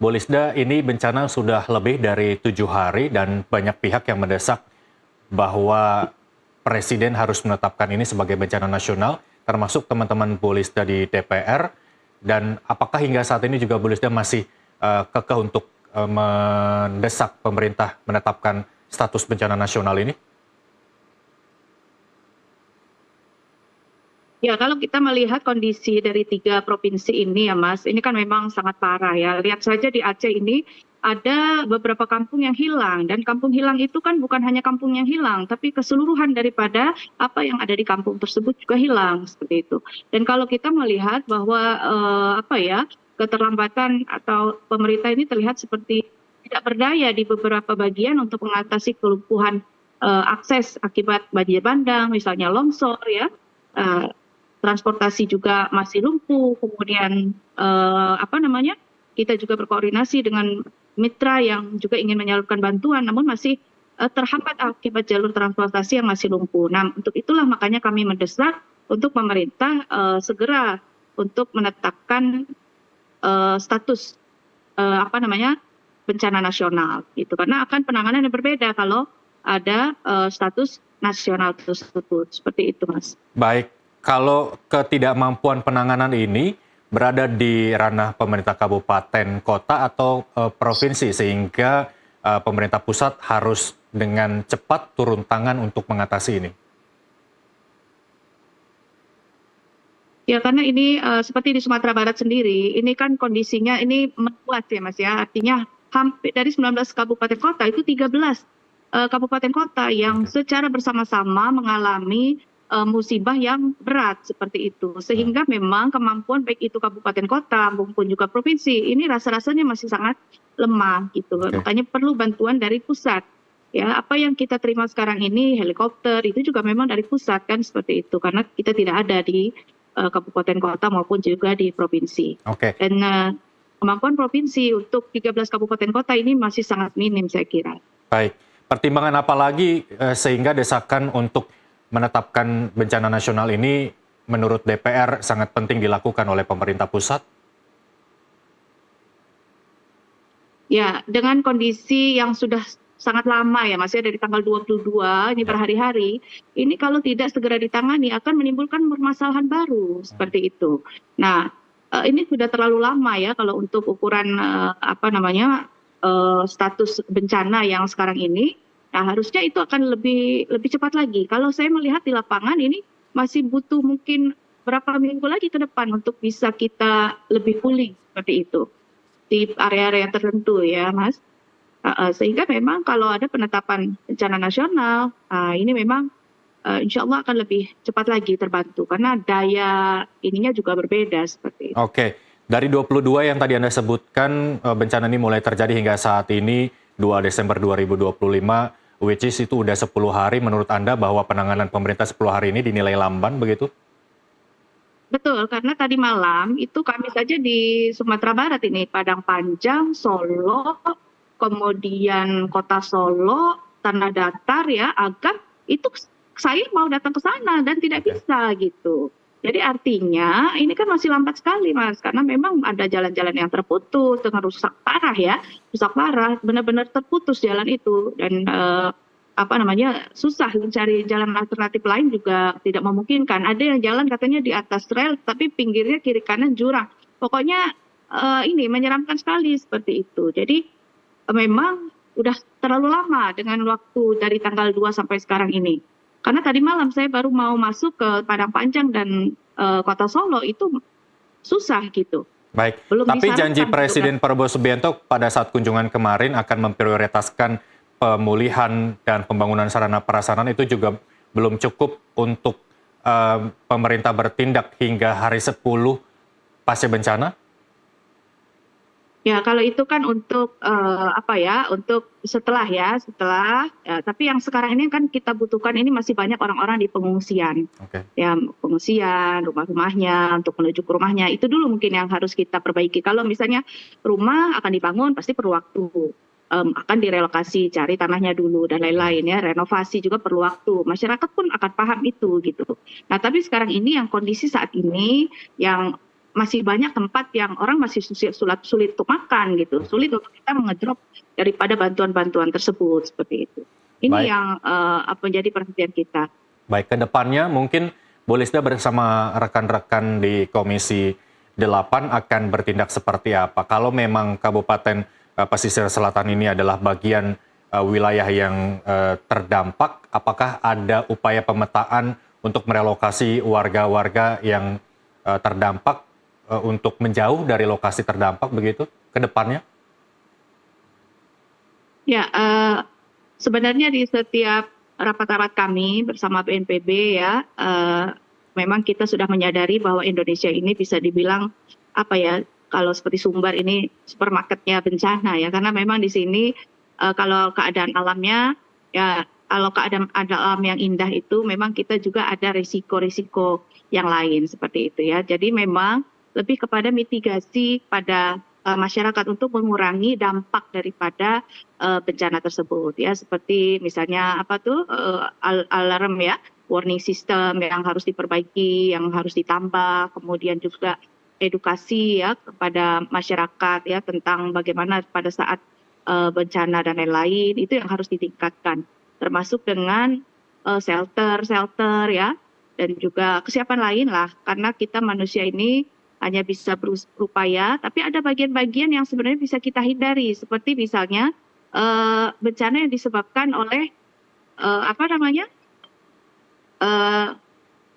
Bu Lisda, ini bencana sudah lebih dari 7 hari dan banyak pihak yang mendesak bahwa Presiden harus menetapkan ini sebagai bencana nasional, termasuk teman-teman Bu Lisda di DPR. Dan apakah hingga saat ini juga Bu Lisda masih kekeh untuk mendesak pemerintah menetapkan status bencana nasional ini? Ya, kalau kita melihat kondisi dari 3 provinsi ini ya Mas, ini kan memang sangat parah ya. Lihat saja di Aceh ini ada beberapa kampung yang hilang, dan kampung hilang itu kan bukan hanya kampung yang hilang, tapi keseluruhan daripada apa yang ada di kampung tersebut juga hilang, seperti itu. Dan kalau kita melihat bahwa keterlambatan atau pemerintah ini terlihat seperti tidak berdaya di beberapa bagian untuk mengatasi kelumpuhan akses akibat banjir bandang, misalnya longsor ya. Eh, Transportasi juga masih lumpuh, kemudian kita juga berkoordinasi dengan mitra yang juga ingin menyalurkan bantuan, namun masih terhambat akibat jalur transportasi yang masih lumpuh. Nah, untuk itulah makanya kami mendesak untuk pemerintah segera untuk menetapkan status bencana nasional, gitu. Karena akan penanganan yang berbeda kalau ada status nasional tersebut, seperti itu, Mas. Baik, kalau ketidakmampuan penanganan ini berada di ranah pemerintah kabupaten, kota, atau provinsi, sehingga pemerintah pusat harus dengan cepat turun tangan untuk mengatasi ini? Ya, karena ini seperti di Sumatera Barat sendiri, ini kan kondisinya ini meluas ya Mas ya, artinya hampir dari 19 kabupaten kota itu 13 kabupaten kota yang secara bersama-sama mengalami musibah yang berat seperti itu. Sehingga memang kemampuan baik itu kabupaten kota maupun juga provinsi ini rasa-rasanya masih sangat lemah gitu. Makanya perlu bantuan dari pusat. Ya, apa yang kita terima sekarang ini helikopter itu juga memang dari pusat kan, seperti itu, karena kita tidak ada di kabupaten kota maupun juga di provinsi. Dan kemampuan provinsi untuk 13 kabupaten kota ini masih sangat minim saya kira. Baik, pertimbangan apa lagi sehingga desakan untuk menetapkan bencana nasional ini menurut DPR sangat penting dilakukan oleh pemerintah pusat? Ya, dengan kondisi yang sudah sangat lama ya Mas ya, dari tanggal 22 ini berhari-hari, ini kalau tidak segera ditangani akan menimbulkan permasalahan baru seperti itu. Nah, ini sudah terlalu lama ya kalau untuk ukuran status bencana yang sekarang ini. Nah, harusnya itu akan lebih cepat lagi. Kalau saya melihat di lapangan ini masih butuh mungkin berapa minggu lagi ke depan untuk bisa kita lebih pulih seperti itu di area-area tertentu ya Mas. Sehingga memang kalau ada penetapan bencana nasional, ini memang insya Allah akan lebih cepat lagi terbantu karena daya ininya juga berbeda seperti itu. Oke, dari 22 yang tadi Anda sebutkan, bencana ini mulai terjadi hingga saat ini 2 Desember 2025, which is itu udah 10 hari. Menurut Anda bahwa penanganan pemerintah 10 hari ini dinilai lamban begitu? Betul, karena tadi malam itu kami saja di Sumatera Barat ini, Padang Panjang, Solo, kemudian Kota Solo, Tanah Datar ya, Agam, itu saya mau datang ke sana dan tidak bisa gitu. Jadi artinya ini kan masih lambat sekali Mas, karena memang ada jalan-jalan yang terputus dengan rusak parah ya, rusak parah, benar-benar terputus jalan itu, dan susah mencari jalan alternatif lain juga tidak memungkinkan. Ada yang jalan katanya di atas rel tapi pinggirnya kiri kanan jurang. Pokoknya ini menyeramkan sekali seperti itu. Jadi memang udah terlalu lama dengan waktu dari tanggal 2 sampai sekarang ini. Karena tadi malam saya baru mau masuk ke Padang Panjang dan Kota Solo itu susah gitu. Baik, tapi janji Presiden Prabowo Subianto pada saat kunjungan kemarin akan memprioritaskan pemulihan dan pembangunan sarana prasarana itu juga belum cukup untuk pemerintah bertindak hingga hari 10 pasca bencana? Ya, kalau itu kan untuk untuk setelah ya, tapi yang sekarang ini kan kita butuhkan ini masih banyak orang-orang di pengungsian. Ya, pengungsian, rumah-rumahnya, untuk menuju ke rumahnya, itu dulu mungkin yang harus kita perbaiki. Kalau misalnya rumah akan dibangun, pasti perlu waktu. Akan direlokasi, cari tanahnya dulu, dan lain-lain ya, renovasi juga perlu waktu. Masyarakat pun akan paham itu gitu. Nah, tapi sekarang ini yang kondisi saat ini, yang masih banyak tempat yang orang masih sulit untuk makan gitu, sulit untuk kita mengedrop daripada bantuan-bantuan tersebut seperti itu. Ini Baik. yang menjadi perhatian kita. Baik, ke depannya mungkin Bu Lisda bersama rekan-rekan di Komisi 8 akan bertindak seperti apa? Kalau memang Kabupaten Pesisir Selatan ini adalah bagian wilayah yang terdampak, apakah ada upaya pemetaan untuk merelokasi warga-warga yang terdampak untuk menjauh dari lokasi terdampak begitu ke depannya? Ya, sebenarnya di setiap rapat-rapat kami bersama BNPB ya, memang kita sudah menyadari bahwa Indonesia ini bisa dibilang apa ya, kalau seperti Sumbar ini supermarketnya bencana ya, karena memang di sini kalau keadaan alamnya ya, kalau keadaan alam yang indah itu memang kita juga ada risiko-risiko yang lain seperti itu ya. Jadi memang lebih kepada mitigasi pada masyarakat untuk mengurangi dampak daripada bencana tersebut ya, seperti misalnya apa tuh alarm ya, warning system yang harus diperbaiki, yang harus ditambah, kemudian juga edukasi ya kepada masyarakat ya tentang bagaimana pada saat bencana dan lain-lain, itu yang harus ditingkatkan, termasuk dengan shelter ya, dan juga kesiapan lain lah, karena kita manusia ini hanya bisa berupaya, tapi ada bagian-bagian yang sebenarnya bisa kita hindari, seperti misalnya bencana yang disebabkan oleh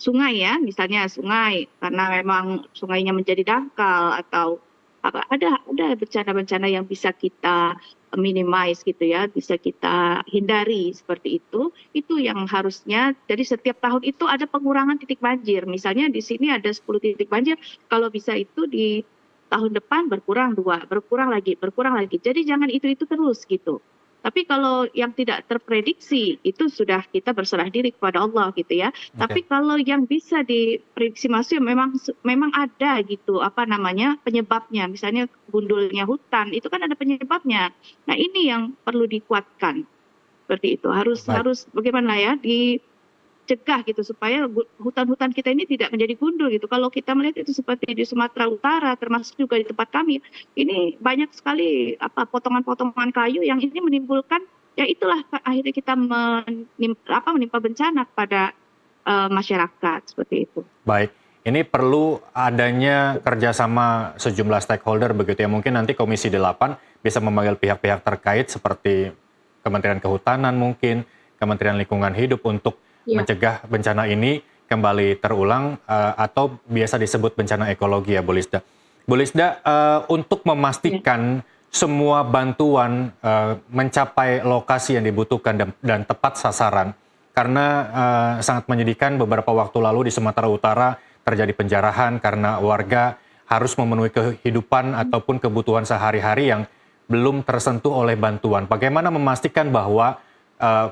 sungai ya, misalnya sungai karena memang sungainya menjadi dangkal, atau ada bencana-bencana yang bisa kita minimize gitu ya, bisa kita hindari seperti itu yang harusnya. Jadi setiap tahun itu ada pengurangan titik banjir, misalnya di sini ada 10 titik banjir, kalau bisa itu di tahun depan berkurang 2, berkurang lagi, jadi jangan itu terus gitu. Tapi kalau yang tidak terprediksi itu sudah kita berserah diri kepada Allah gitu ya. Tapi kalau yang bisa diprediksi masih memang ada gitu penyebabnya, misalnya gundulnya hutan itu kan ada penyebabnya. Nah ini yang perlu dikuatkan seperti itu, harus bagaimana ya dicegah gitu supaya hutan-hutan kita ini tidak menjadi gundul gitu. Kalau kita melihat itu seperti di Sumatera Utara, termasuk juga di tempat kami, ini banyak sekali potongan-potongan kayu yang ini menimbulkan ya, itulah akhirnya kita menimpa bencana kepada masyarakat seperti itu. Baik, ini perlu adanya kerjasama sejumlah stakeholder begitu ya. Mungkin nanti Komisi 8 bisa memanggil pihak-pihak terkait seperti Kementerian Kehutanan mungkin, Kementerian Lingkungan Hidup untuk mencegah bencana ini kembali terulang atau biasa disebut bencana ekologi ya Bu Lisda. Bu Lisda, untuk memastikan semua bantuan mencapai lokasi yang dibutuhkan dan tepat sasaran, karena sangat menyedihkan beberapa waktu lalu di Sumatera Utara terjadi penjarahan karena warga harus memenuhi kehidupan ataupun kebutuhan sehari-hari yang belum tersentuh oleh bantuan. Bagaimana memastikan bahwa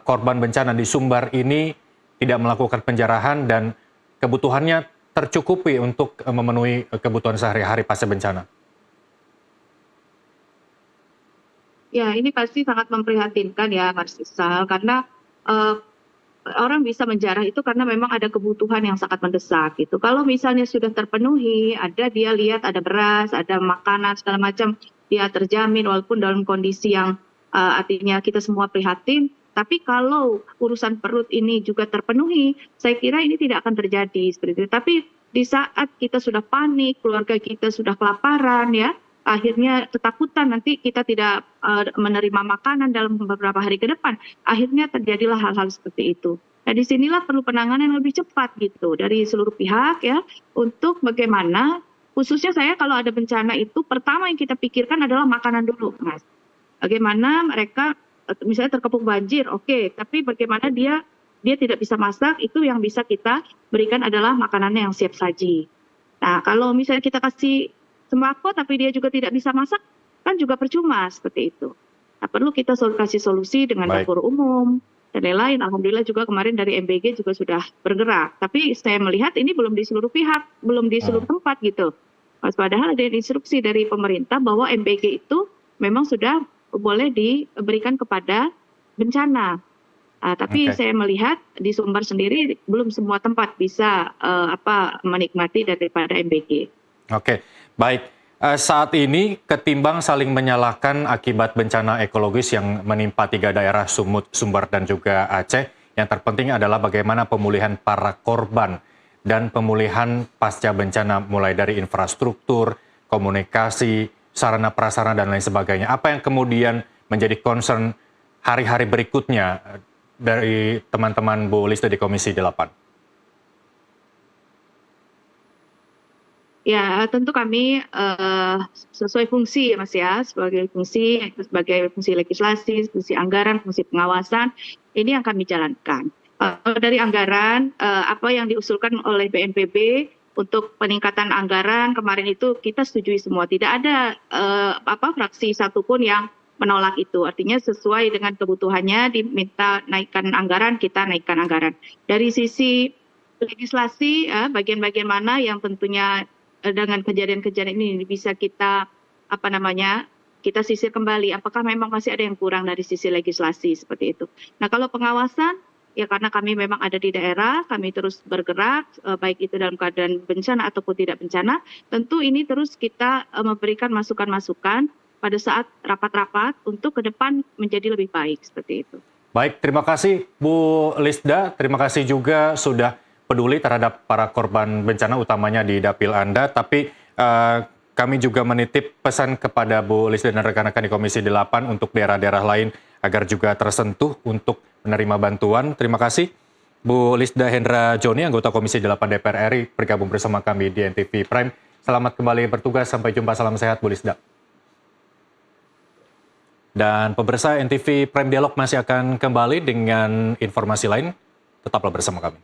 korban bencana di Sumbar ini tidak melakukan penjarahan dan kebutuhannya tercukupi untuk memenuhi kebutuhan sehari-hari pasca bencana? Ya, ini pasti sangat memprihatinkan ya Mas Isal, karena orang bisa menjarah itu karena memang ada kebutuhan yang sangat mendesak gitu. Kalau misalnya sudah terpenuhi, dia lihat ada beras, ada makanan segala macam, dia terjamin walaupun dalam kondisi yang artinya kita semua prihatin. Tapi kalau urusan perut ini juga terpenuhi, saya kira ini tidak akan terjadi seperti itu. Tapi di saat kita sudah panik, keluarga kita sudah kelaparan ya, akhirnya ketakutan nanti kita tidak menerima makanan dalam beberapa hari ke depan, akhirnya terjadilah hal-hal seperti itu. Nah disinilah perlu penanganan yang lebih cepat gitu dari seluruh pihak ya, untuk bagaimana khususnya saya kalau ada bencana itu pertama yang kita pikirkan adalah makanan dulu Mas. Bagaimana mereka misalnya terkepung banjir, oke, tapi bagaimana dia tidak bisa masak, itu yang bisa kita berikan adalah makanannya yang siap saji. Nah kalau misalnya kita kasih sembako tapi dia juga tidak bisa masak, kan juga percuma seperti itu. Nah, perlu kita kasih solusi dengan dapur umum dan lain-lain. Alhamdulillah juga kemarin dari MBG juga sudah bergerak. Tapi saya melihat ini belum di seluruh pihak, belum di seluruh tempat gitu. Padahal ada instruksi dari pemerintah bahwa MBG itu memang sudah boleh diberikan kepada bencana. Tapi saya melihat di Sumbar sendiri belum semua tempat bisa menikmati daripada MBG. Oke, baik. Saat ini ketimbang saling menyalahkan akibat bencana ekologis yang menimpa 3 daerah Sumut, Sumbar, dan juga Aceh, yang terpenting adalah bagaimana pemulihan para korban dan pemulihan pasca bencana mulai dari infrastruktur, komunikasi, sarana prasarana, dan lain sebagainya. Apa yang kemudian menjadi concern hari-hari berikutnya dari teman-teman Bu Lisda di Komisi 8? Ya, tentu kami sesuai fungsi ya Mas ya, sebagai fungsi legislasi, fungsi anggaran, fungsi pengawasan, ini yang kami jalankan. Dari anggaran, apa yang diusulkan oleh BNPB untuk peningkatan anggaran kemarin itu kita setujui semua. Tidak ada fraksi satupun yang menolak itu. Artinya sesuai dengan kebutuhannya diminta naikkan anggaran, kita naikkan anggaran. Dari sisi legislasi, bagian-bagian mana yang tentunya dengan kejadian-kejadian ini bisa kita kita sisir kembali apakah memang masih ada yang kurang dari sisi legislasi seperti itu. Nah, kalau pengawasan ya karena kami memang ada di daerah, kami terus bergerak baik itu dalam keadaan bencana ataupun tidak bencana, tentu ini terus kita memberikan masukan-masukan pada saat rapat-rapat untuk ke depan menjadi lebih baik seperti itu. Baik, terima kasih Bu Lisda. Terima kasih juga sudah peduli terhadap para korban bencana, utamanya di dapil Anda. Tapi kami juga menitip pesan kepada Bu Lisda dan rekan-rekan di Komisi 8 untuk daerah-daerah lain agar juga tersentuh untuk menerima bantuan. Terima kasih Bu Lisda Hendra Joni, anggota Komisi 8 DPR RI, bergabung bersama kami di NTV Prime. Selamat kembali bertugas, sampai jumpa, salam sehat Bu Lisda. Dan pemirsa, NTV Prime Dialog masih akan kembali dengan informasi lain. Tetaplah bersama kami.